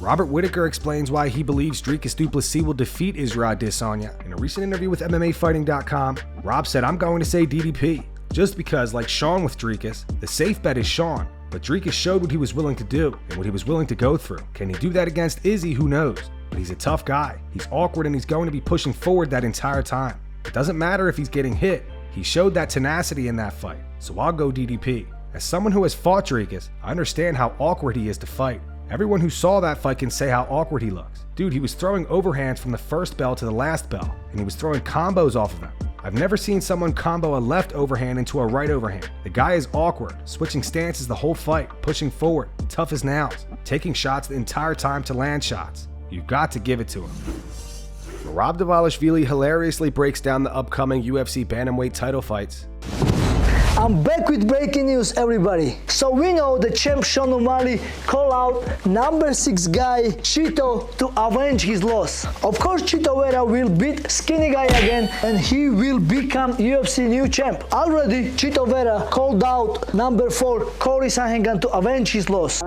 Robert Whittaker explains why he believes Dricus du Plessis will defeat Israel Adesanya. In a recent interview with MMAfighting.com, Rob said, "I'm going to say DDP, just because, like Sean with Dricus, the safe bet is Sean. But Dricus showed what he was willing to do and what he was willing to go through. Can he do that against Izzy? Who knows? But he's a tough guy. He's awkward and he's going to be pushing forward that entire time. It doesn't matter if he's getting hit. He showed that tenacity in that fight. So I'll go DDP. As someone who has fought Dricus, I understand how awkward he is to fight. Everyone who saw that fight can say how awkward he looks. Dude, he was throwing overhands from the first bell to the last bell, and he was throwing combos off of them. I've never seen someone combo a left overhand into a right overhand. The guy is awkward, switching stances the whole fight, pushing forward, tough as nails, taking shots the entire time to land shots. You've got to give it to him." Merab Dvalishvili hilariously breaks down the upcoming UFC bantamweight title fights. I'm back with breaking news, everybody. So we know the champ Sean O'Malley called out number 6 guy Chito to avenge his loss. Of course, Chito Vera will beat skinny guy again and he will become UFC new champ. Already, Chito Vera called out number 4 Corey Sandhagen to avenge his loss.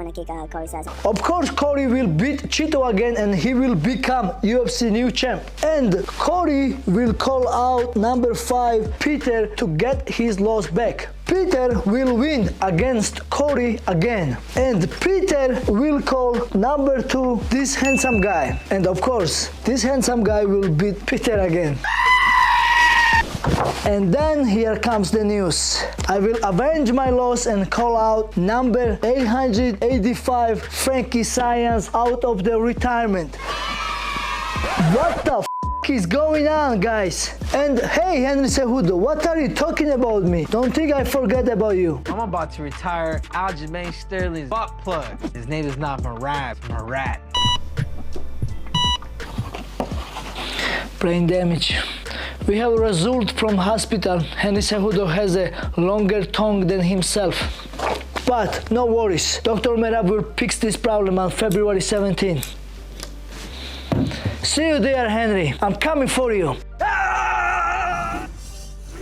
Of course, Corey will beat Chito again and he will become UFC new champ. And Corey will call out number 5 Peter to get his loss back. Peter will win against Corey again. And Peter will call number 2 this handsome guy. And of course, this handsome guy will beat Peter again. And then here comes the news. I will avenge my loss and call out number 885 Frankie Science out of the retirement. What the is going on, guys? And hey, Henry Cejudo, what are you talking about me? Don't think I forget about you. I'm about to retire Aljamain Sterling's butt plug. His name is not Merab, Merab. Brain damage. We have a result from hospital. Henry Cejudo has a longer tongue than himself. But no worries. Dr. Merab will fix this problem on February 17. See you there, Henry. I'm coming for you.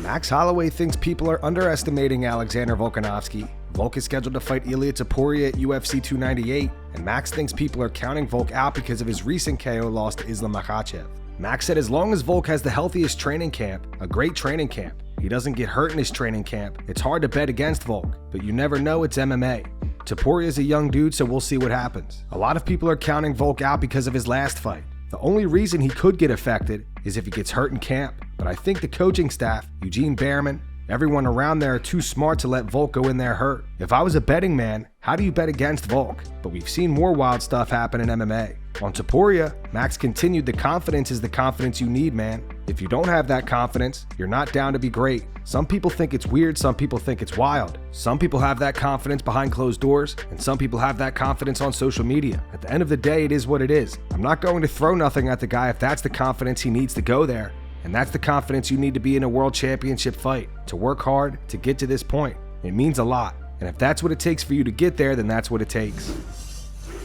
Max Holloway thinks people are underestimating Alexander Volkanovski. Volk is scheduled to fight Ilia Topuria at UFC 298, and Max thinks people are counting Volk out because of his recent KO loss to Islam Makhachev. Max said as long as Volk has the healthiest training camp, a great training camp, he doesn't get hurt in his training camp, it's hard to bet against Volk, but you never know, it's MMA. Topuria is a young dude, so we'll see what happens. A lot of people are counting Volk out because of his last fight. The only reason he could get affected is if he gets hurt in camp, but I think the coaching staff, Eugene Behrman, everyone around there are too smart to let Volk go in there hurt. If I was a betting man, how do you bet against Volk? But we've seen more wild stuff happen in MMA. On Topuria, Max continued, the confidence is the confidence you need, man. If you don't have that confidence, you're not down to be great. Some people think it's weird, some people think it's wild. Some people have that confidence behind closed doors, and some people have that confidence on social media. At the end of the day, it is what it is. I'm not going to throw nothing at the guy if that's the confidence he needs to go there. And that's the confidence you need to be in a world championship fight, to work hard, to get to this point. It means a lot. And if that's what it takes for you to get there, then that's what it takes.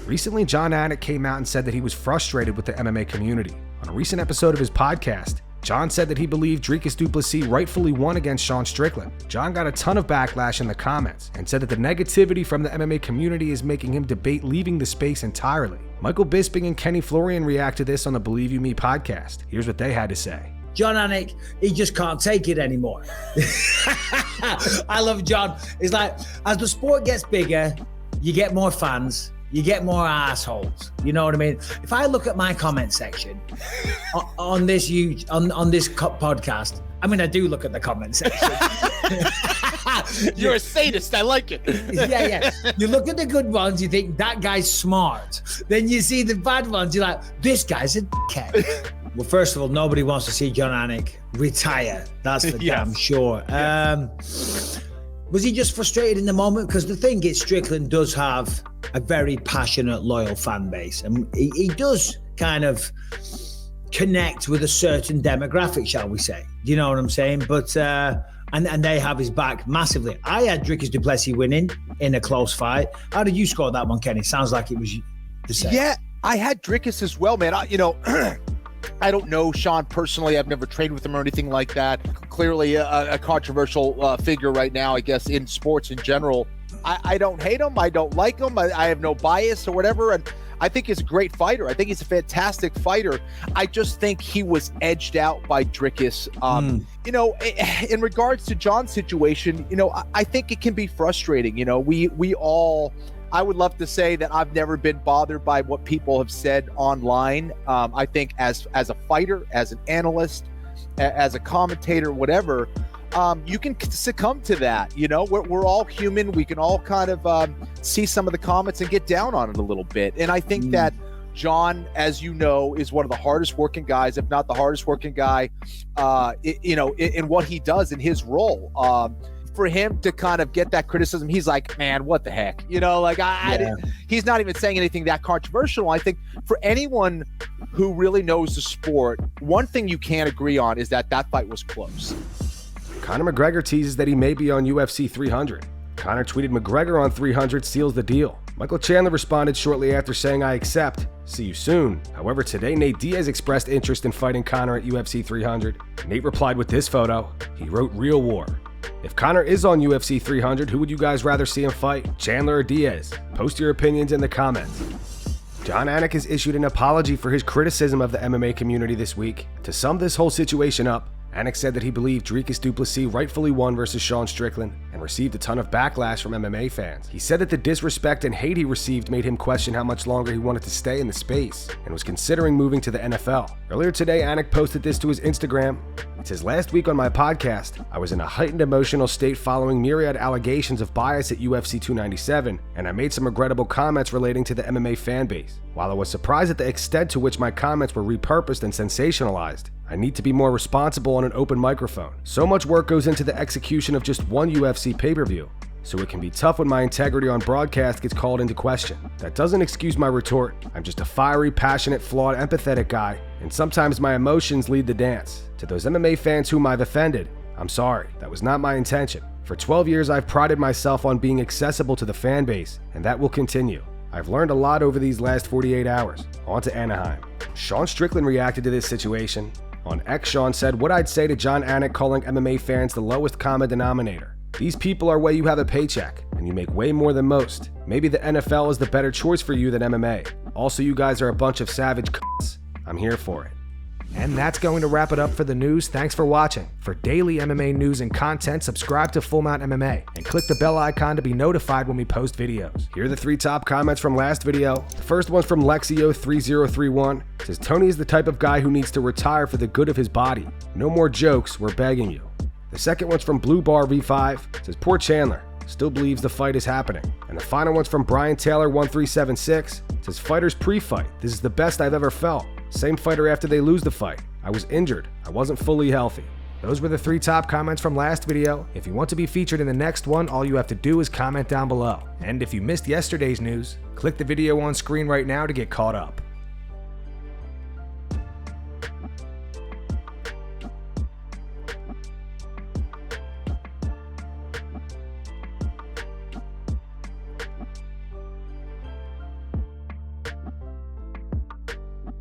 Recently, Jon Anik came out and said that he was frustrated with the MMA community. On a recent episode of his podcast, Jon said that he believed Dricus du Plessis rightfully won against Sean Strickland. Jon got a ton of backlash in the comments and said that the negativity from the MMA community is making him debate leaving the space entirely. Michael Bisping and Kenny Florian react to this on the Believe You Me podcast. Here's what they had to say. Jon Anik, he just can't take it anymore. I love Jon. It's like, as the sport gets bigger, you get more fans, you get more assholes. You know what I mean? If I look at my comment section on this podcast, I mean, I do look at the comment section. You're a sadist. I like it. Yeah. You look at the good ones, you think that guy's smart. Then you see the bad ones, you're like, this guy's a dickhead. Well, first of all, nobody wants to see Jon Anik retire. That's for damn sure. Was he just frustrated in the moment? Because the thing is, Strickland does have a very passionate, loyal fan base. And he does kind of connect with a certain demographic, shall we say. Do you know what I'm saying? But and they have his back massively. I had Dricus du Plessis winning in a close fight. How did you score that one, Kenny? Sounds like it was the same. Yeah, I had Dricus as well, man. I don't know Sean personally. I've never trained with him or anything like that. Clearly a controversial figure right now, I guess, in sports in general. I don't hate him. I don't like him. I have no bias or whatever. And I think he's a great fighter. I think he's a fantastic fighter. I just think he was edged out by Dricus. You know, in regards to Jon's situation, you know, I think it can be frustrating. You know, we all, I would love to say that I've never been bothered by what people have said online. I think as a fighter, as an analyst, as a commentator, whatever, you can succumb to that. You know, we're all human. We can all kind of see some of the comments and get down on it a little bit. And I think that Jon, as you know, is one of the hardest working guys, if not the hardest working guy, you know, in what he does in his role. For him to kind of get that criticism, he's like, man, what the heck? You know, like he's not even saying anything that controversial. I think for anyone who really knows the sport, one thing you can agree on is that fight was close. Conor McGregor teases that he may be on UFC 300. Conor tweeted, McGregor on 300 seals the deal. Michael Chandler responded shortly after saying, I accept. See you soon. However, today Nate Diaz expressed interest in fighting Conor at UFC 300. Nate replied with this photo. He wrote, Real War. If Conor is on UFC 300, who would you guys rather see him fight, Chandler or Diaz? Post your opinions in the comments. Jon Anik has issued an apology for his criticism of the MMA community this week. To sum this whole situation up, Anik said that he believed Dricus du Plessis rightfully won versus Sean Strickland and received a ton of backlash from MMA fans. He said that the disrespect and hate he received made him question how much longer he wanted to stay in the space and was considering moving to the NFL. Earlier today, Anik posted this to his Instagram. It says, last week on my podcast, I was in a heightened emotional state following myriad allegations of bias at UFC 297, and I made some regrettable comments relating to the MMA fan base. While I was surprised at the extent to which my comments were repurposed and sensationalized, I need to be more responsible on an open microphone. So much work goes into the execution of just one UFC pay-per-view, so it can be tough when my integrity on broadcast gets called into question. That doesn't excuse my retort. I'm just a fiery, passionate, flawed, empathetic guy, and sometimes my emotions lead the dance. To those MMA fans whom I've offended, I'm sorry. That was not my intention. For 12 years, I've prided myself on being accessible to the fan base, and that will continue. I've learned a lot over these last 48 hours. On to Anaheim. Sean Strickland reacted to this situation. On X, Sean said, what I'd say to Jon Anik calling MMA fans the lowest common denominator. These people are where you have a paycheck, and you make way more than most. Maybe the NFL is the better choice for you than MMA. Also, you guys are a bunch of savage c***s. I'm here for it. And that's going to wrap it up for the news. Thanks for watching. For daily MMA news and content, subscribe to Full Mount MMA and click the bell icon to be notified when we post videos. Here are the 3 top comments from last video. The first one's from Lexio3031. It says, Tony is the type of guy who needs to retire for the good of his body. No more jokes, we're begging you. The second one's from Blue Bar V5. It says, poor Chandler. Still believes the fight is happening. And the final one's from Brian Taylor 1376. It says, fighters pre-fight. This is the best I've ever felt. Same fighter after they lose the fight. I was injured. I wasn't fully healthy. Those were the 3 top comments from last video. If you want to be featured in the next one, all you have to do is comment down below. And if you missed yesterday's news, click the video on screen right now to get caught up.